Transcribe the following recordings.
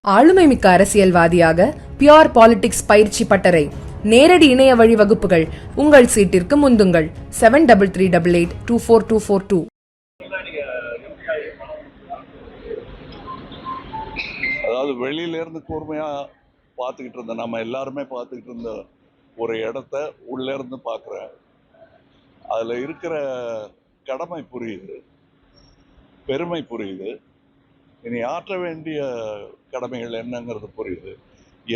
ஆளுமைமிக்க அரசியல்வாதியாக pure politics பயிற்சி பட்டறை நேரடி இணைய வழி வகுப்புகள் உங்கள் சீட்டிற்கு முந்துங்கள் 7338824242. அதாவது வெளியில இருந்து கூர்மையா பார்த்துக்கிட்டு இருந்த நம்ம எல்லாருமே பார்த்துக்கிட்டு இருந்த ஒரு இடத்த உள்ள இருந்து பார்க்குறேன். அதுல இருக்கிற கடமை புரியுது, பெருமை புரியுது, இனி ஆற்ற வேண்டிய கடமைகள் என்னங்கிறது புரியுது.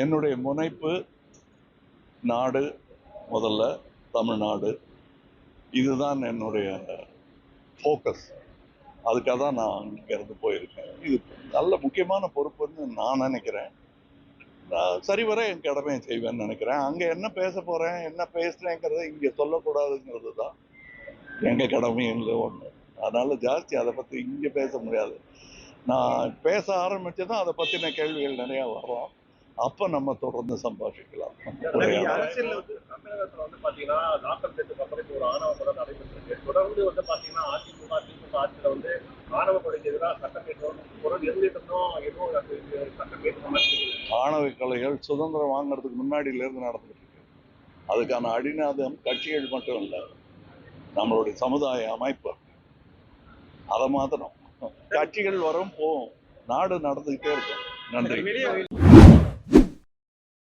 என்னுடைய முனைப்பு நாடு, முதல்ல தமிழ்நாடு, இதுதான் என்னுடைய ஃபோக்கஸ். அதுக்காக தான் நான் இங்கேருந்து போயிருக்கேன். இது நல்ல முக்கியமான பொறுப்புன்னு நான் நினைக்கிறேன். நான் சரிவர என் கடமையை செய்வேன்னு நினைக்கிறேன். அங்கே என்ன பேச போகிறேன், என்ன பேசுகிறேங்கிறத இங்கே சொல்லக்கூடாதுங்கிறது தான் எங்கள் கடமையில் ஒன்று. அதனால் ஜாஸ்தி அதை பற்றி இங்கே பேச முடியாது. நான் பேச ஆரம்பிச்சதும் அதை பற்றின கேள்விகள் நிறையா வரும். அப்போ நம்ம தொடர்ந்து சம்பாஷிக்கலாம். அரசியல் தமிழகத்துல பாத்தீங்கன்னா நாற்பது அப்புறம் ஒரு ஆணவ கொலை நடைபெற்றிருக்கு. தொடர்ந்து பாத்தீங்கன்னா அதிமுக ஆட்சியில ஆணவ கொலைக்கு எதிராக சட்டம் கேட்கணும் குரல் இருந்துட்டோம். எதுவும் சட்டம் கேட்கிற மாதிரி ஆணவ கொலைகள் சுதந்திரம் வாங்குறதுக்கு முன்னாடியிலேருந்து நடந்துட்டு இருக்கு. அதுக்கான அடிநாதம் கட்சிகள் மட்டும் இல்லை, நம்மளுடைய சமுதாய அமைப்பு. அதை மாத்திரம் கட்சிகள் வரும் போகும், நாடு நடந்துகிட்டே இருக்கும். நன்றி.